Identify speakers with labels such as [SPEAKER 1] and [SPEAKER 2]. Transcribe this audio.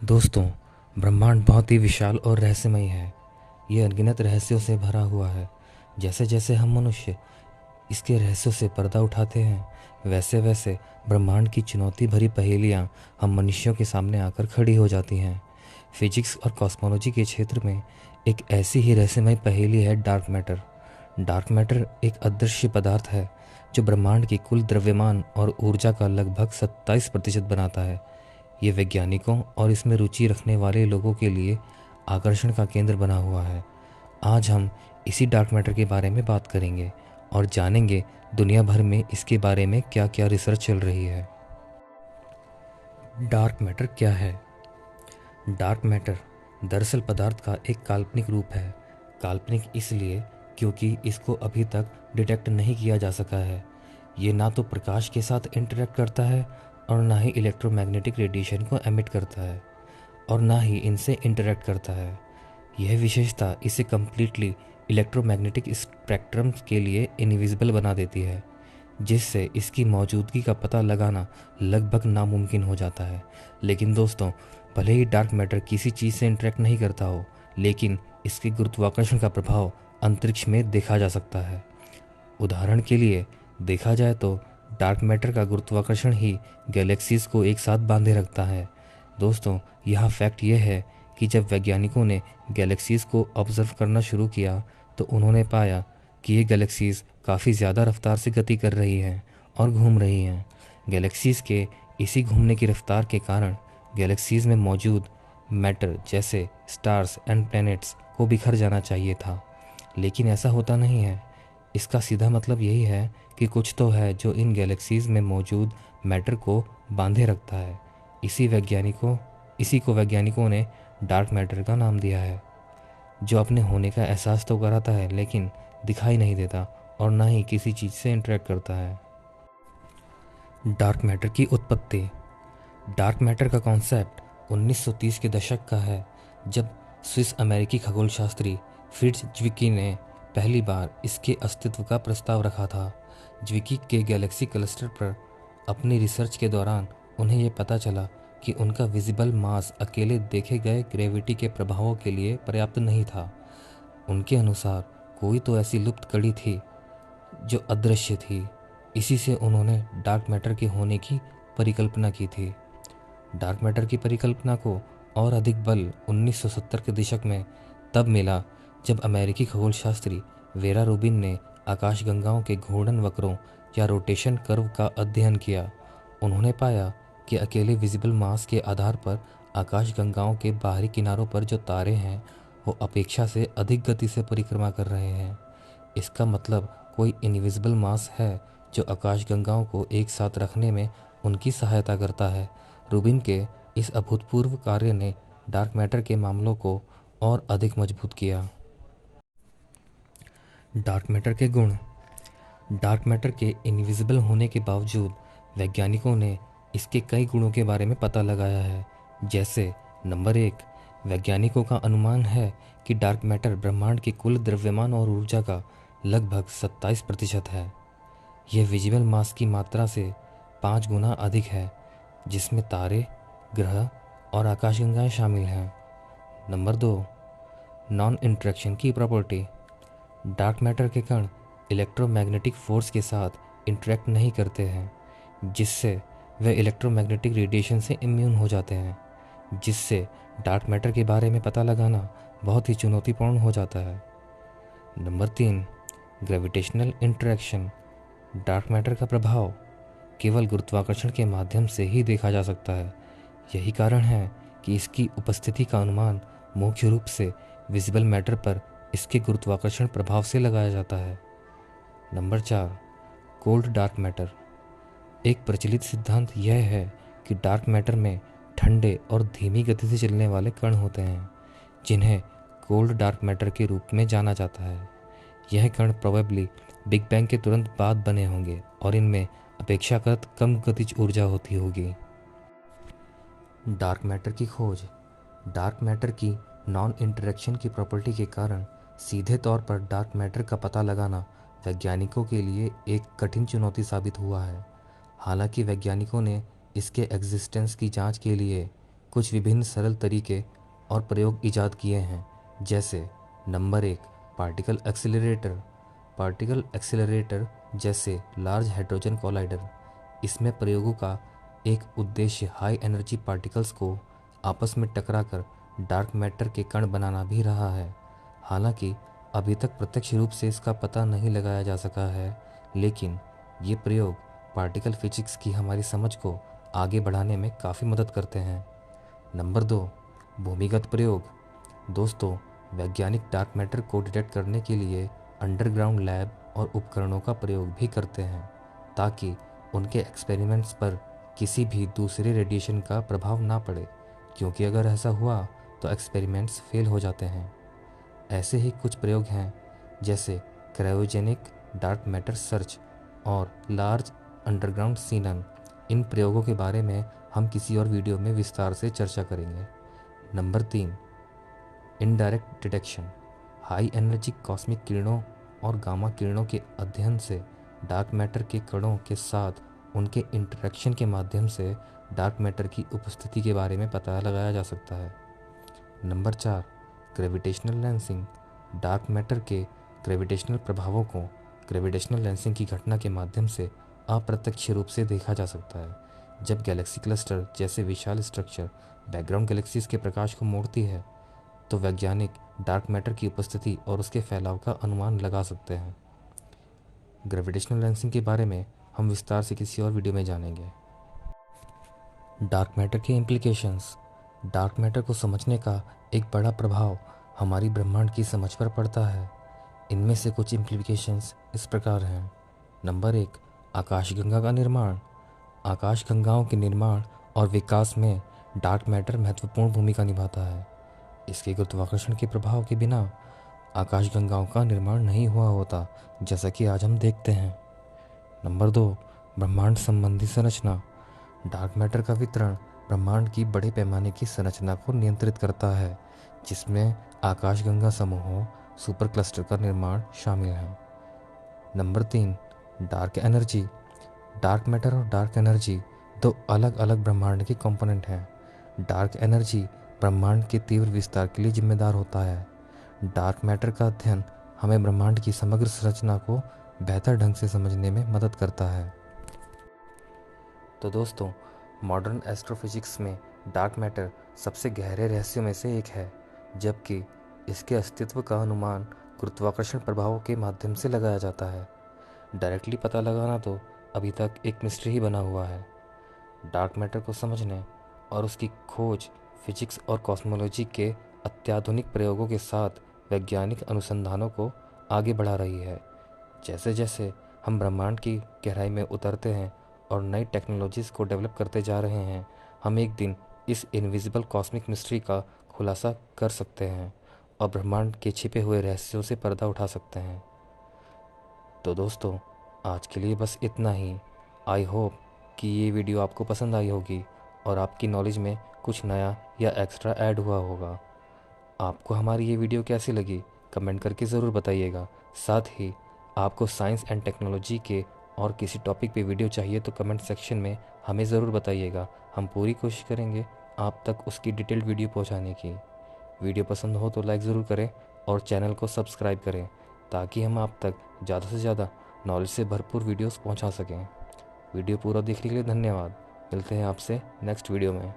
[SPEAKER 1] दोस्तों, ब्रह्मांड बहुत ही विशाल और रहस्यमय है। ये अनगिनत रहस्यों से भरा हुआ है। जैसे जैसे हम मनुष्य इसके रहस्यों से पर्दा उठाते हैं, वैसे वैसे ब्रह्मांड की चुनौती भरी पहेलियाँ हम मनुष्यों के सामने आकर खड़ी हो जाती हैं। फिजिक्स और कॉस्मोलॉजी के क्षेत्र में एक ऐसी ही रहस्यमय पहेली है डार्क मैटर। डार्क मैटर एक अदृश्य पदार्थ है जो ब्रह्मांड की कुल द्रव्यमान और ऊर्जा का लगभग 27% बनाता है। ये वैज्ञानिकों और इसमें रुचि रखने वाले लोगों के लिए आकर्षण का केंद्र बना हुआ है। आज हम इसी डार्क मैटर के बारे में बात करेंगे और जानेंगे दुनिया भर में इसके बारे में क्या क्या रिसर्च चल रही है। डार्क मैटर क्या है? डार्क मैटर दरअसल पदार्थ का एक काल्पनिक रूप है। काल्पनिक इसलिए क्योंकि इसको अभी तक डिटेक्ट नहीं किया जा सका है। ये ना तो प्रकाश के साथ इंटरेक्ट करता है और ना ही इलेक्ट्रोमैग्नेटिक रेडिएशन को एमिट करता है और ना ही इनसे इंटरेक्ट करता है। यह विशेषता इसे कम्प्लीटली इलेक्ट्रोमैग्नेटिक स्पेक्ट्रम के लिए इनविजिबल बना देती है, जिससे इसकी मौजूदगी का पता लगाना लगभग नामुमकिन हो जाता है। लेकिन दोस्तों, भले ही डार्क मैटर किसी चीज़ से इंटरेक्ट नहीं करता हो, लेकिन इसके गुरुत्वाकर्षण का प्रभाव अंतरिक्ष में देखा जा सकता है। उदाहरण के लिए देखा जाए तो डार्क मैटर का गुरुत्वाकर्षण ही गैलेक्सीज को एक साथ बांधे रखता है। दोस्तों, यह फैक्ट ये है कि जब वैज्ञानिकों ने गैलेक्सीज को ऑब्जर्व करना शुरू किया तो उन्होंने पाया कि ये गैलेक्सीज काफ़ी ज़्यादा रफ्तार से गति कर रही हैं और घूम रही हैं। गैलेक्सीज के इसी घूमने की रफ्तार के कारण गैलेक्सीज में मौजूद मैटर जैसे स्टार्स एंड प्लैनेट्स को बिखर जाना चाहिए था, लेकिन ऐसा होता नहीं है। इसका सीधा मतलब यही है कि कुछ तो है जो इन गैलेक्सीज में मौजूद मैटर को बांधे रखता है। इसी को वैज्ञानिकों ने डार्क मैटर का नाम दिया है, जो अपने होने का एहसास तो कराता है लेकिन दिखाई नहीं देता और ना ही किसी चीज़ से इंटरेक्ट करता है। डार्क मैटर की उत्पत्ति। डार्क मैटर का कॉन्सेप्ट 1930 के दशक का है, जब स्विस अमेरिकी खगोलशास्त्री फ्रिट्ज ज्विकी ने पहली बार इसके अस्तित्व का प्रस्ताव रखा था। ज्विकी के गैलेक्सी क्लस्टर पर अपनी रिसर्च के दौरान उन्हें यह पता चला कि उनका विजिबल मास अकेले देखे गए ग्रेविटी के प्रभावों के लिए पर्याप्त नहीं था। उनके अनुसार कोई तो ऐसी लुप्त कड़ी थी जो अदृश्य थी। इसी से उन्होंने डार्क मैटर के होने की परिकल्पना की थी। डार्क मैटर की परिकल्पना को और अधिक बल 1970 के दशक में तब मिला जब अमेरिकी खगोलशास्त्री वेरा रूबिन ने आकाशगंगाओं के घूर्णन वक्रों या रोटेशन कर्व का अध्ययन किया। उन्होंने पाया कि अकेले विजिबल मास के आधार पर आकाशगंगाओं के बाहरी किनारों पर जो तारे हैं वो अपेक्षा से अधिक गति से परिक्रमा कर रहे हैं। इसका मतलब कोई इनविजिबल मास है जो आकाशगंगाओं को एक साथ रखने में उनकी सहायता करता है। रूबिन के इस अभूतपूर्व कार्य ने डार्क मैटर के मामलों को और अधिक मजबूत किया। डार्क मैटर के गुण। डार्क मैटर के इनविजिबल होने के बावजूद वैज्ञानिकों ने इसके कई गुणों के बारे में पता लगाया है। जैसे नंबर 1, वैज्ञानिकों का अनुमान है कि डार्क मैटर ब्रह्मांड के कुल द्रव्यमान और ऊर्जा का लगभग 27% है। यह विजिबल मास की मात्रा से 5 गुना अधिक है, जिसमें तारे, ग्रह और आकाशगंगाएं शामिल हैं। नंबर 2, नॉन इंटरेक्शन की प्रॉपर्टी। डार्क मैटर के कण इलेक्ट्रोमैग्नेटिक फोर्स के साथ इंटरेक्ट नहीं करते हैं, जिससे वे इलेक्ट्रोमैग्नेटिक रेडिएशन से इम्यून हो जाते हैं, जिससे डार्क मैटर के बारे में पता लगाना बहुत ही चुनौतीपूर्ण हो जाता है। Number 3, gravitational interaction. Dark matter का प्रभाव केवल गुरुत्वाकर्षण के माध्यम से ही देखा जा सकता है। यही कारण है कि इसकी उपस्थिति का अनुमान मुख्य रूप से विजिबल मैटर पर इसके गुरुत्वाकर्षण प्रभाव से लगाया जाता है। Number 4, cold dark matter. एक प्रचलित सिद्धांत यह है कि डार्क मैटर में ठंडे और धीमी गति से चलने वाले कण होते हैं, जिन्हें कोल्ड डार्क मैटर के रूप में जाना जाता है। यह कण प्रोबेबली बिग बैंग के तुरंत बाद बने होंगे और इनमें अपेक्षाकृत कम गतिज ऊर्जा होती होगी। डार्क मैटर की खोज। डार्क मैटर की नॉन इंटरेक्शन की प्रॉपर्टी के कारण सीधे तौर पर डार्क मैटर का पता लगाना वैज्ञानिकों के लिए एक कठिन चुनौती साबित हुआ है। हालांकि वैज्ञानिकों ने इसके एग्जिस्टेंस की जांच के लिए कुछ विभिन्न सरल तरीके और प्रयोग इजाद किए हैं, जैसे number 1, particle accelerator. Particle accelerator जैसे लार्ज हाइड्रोजन कोलाइडर। इसमें प्रयोगों का एक उद्देश्य हाई एनर्जी पार्टिकल्स को आपस में टकराकर डार्क मैटर के कण बनाना भी रहा है। हालांकि अभी तक प्रत्यक्ष रूप से इसका पता नहीं लगाया जा सका है, लेकिन ये प्रयोग पार्टिकल फिजिक्स की हमारी समझ को आगे बढ़ाने में काफ़ी मदद करते हैं। नंबर 2, भूमिगत प्रयोग। दोस्तों, वैज्ञानिक डार्क मैटर को डिटेक्ट करने के लिए अंडरग्राउंड लैब और उपकरणों का प्रयोग भी करते हैं, ताकि उनके एक्सपेरिमेंट्स पर किसी भी दूसरे रेडिएशन का प्रभाव ना पड़े, क्योंकि अगर ऐसा हुआ तो एक्सपेरिमेंट्स फेल हो जाते हैं। ऐसे ही कुछ प्रयोग हैं, जैसे क्रायोजेनिक डार्क मैटर सर्च और लार्ज अंडरग्राउंड सीनन। इन प्रयोगों के बारे में हम किसी और वीडियो में विस्तार से चर्चा करेंगे। Number 3, indirect detection. High energy cosmic किरणों और गामा किरणों के अध्ययन से डार्क मैटर के कणों के साथ उनके इंटरेक्शन के माध्यम से डार्क मैटर की उपस्थिति के बारे में पता लगाया जा सकता है। Number 4, gravitational lensing. Dark matter के ग्रेविटेशनल प्रभावों को ग्रेविटेशनल लेंसिंग की घटना के माध्यम से अप्रत्यक्ष रूप से देखा जा सकता है। जब गैलेक्सी क्लस्टर जैसे विशाल स्ट्रक्चर बैकग्राउंड गैलेक्सीज के प्रकाश को मोड़ती है, तो वैज्ञानिक डार्क मैटर की उपस्थिति और उसके फैलाव का अनुमान लगा सकते हैं। ग्रेविटेशनल लेंसिंग के बारे में हम विस्तार से किसी और वीडियो में जानेंगे। डार्क मैटर के इम्प्लीकेशंस। डार्क मैटर को समझने का एक बड़ा प्रभाव हमारी ब्रह्मांड की समझ पर पड़ता है। इनमें से कुछ इम्प्लीकेशंस इस प्रकार हैं। नंबर 1, आकाशगंगा का निर्माण। आकाशगंगाओं के निर्माण और विकास में डार्क मैटर महत्वपूर्ण भूमिका निभाता है। इसके गुरुत्वाकर्षण के प्रभाव के बिना आकाशगंगाओं का निर्माण नहीं हुआ होता, जैसा कि आज हम देखते हैं। नंबर 2, ब्रह्मांड संबंधी संरचना। डार्क मैटर का वितरण ब्रह्मांड की बड़े पैमाने की संरचना को नियंत्रित करता है, जिसमें आकाशगंगा समूहों, सुपर क्लस्टर का निर्माण शामिल है। Number 3, dark energy. Dark matter और डार्क एनर्जी दो अलग अलग ब्रह्मांड के कंपोनेंट हैं। डार्क एनर्जी ब्रह्मांड के तीव्र विस्तार के लिए जिम्मेदार होता है। डार्क मैटर का अध्ययन हमें ब्रह्मांड की समग्र संरचना को बेहतर ढंग से समझने में मदद करता है। तो दोस्तों, मॉडर्न एस्ट्रोफिजिक्स में डार्क मैटर सबसे गहरे रहस्यों में से एक है, जबकि इसके अस्तित्व का अनुमान गुरुत्वाकर्षण प्रभावों के माध्यम से लगाया जाता है। डायरेक्टली पता लगाना तो अभी तक एक मिस्ट्री ही बना हुआ है। डार्क मैटर को समझने और उसकी खोज फिजिक्स और कॉस्मोलॉजी के अत्याधुनिक प्रयोगों के साथ वैज्ञानिक अनुसंधानों को आगे बढ़ा रही है। जैसे जैसे हम ब्रह्मांड की गहराई में उतरते हैं और नई टेक्नोलॉजीज़ को डेवलप करते जा रहे हैं, हम एक दिन इस इनविजिबल कॉस्मिक मिस्ट्री का खुलासा कर सकते हैं और ब्रह्मांड के छिपे हुए रहस्यों से पर्दा उठा सकते हैं। तो दोस्तों, आज के लिए बस इतना ही। आई होप कि ये वीडियो आपको पसंद आई होगी और आपकी नॉलेज में कुछ नया या एक्स्ट्रा ऐड हुआ होगा। आपको हमारी ये वीडियो कैसी लगी, कमेंट करके ज़रूर बताइएगा। साथ ही आपको साइंस एंड टेक्नोलॉजी के और किसी टॉपिक पे वीडियो चाहिए तो कमेंट सेक्शन में हमें ज़रूर बताइएगा। हम पूरी कोशिश करेंगे आप तक उसकी डिटेल्ड वीडियो पहुंचाने की। वीडियो पसंद हो तो लाइक ज़रूर करें और चैनल को सब्सक्राइब करें, ताकि हम आप तक ज़्यादा से ज़्यादा नॉलेज से भरपूर वीडियोस पहुंचा सकें। वीडियो पूरा देखने के लिए धन्यवाद। मिलते हैं आपसे नेक्स्ट वीडियो में।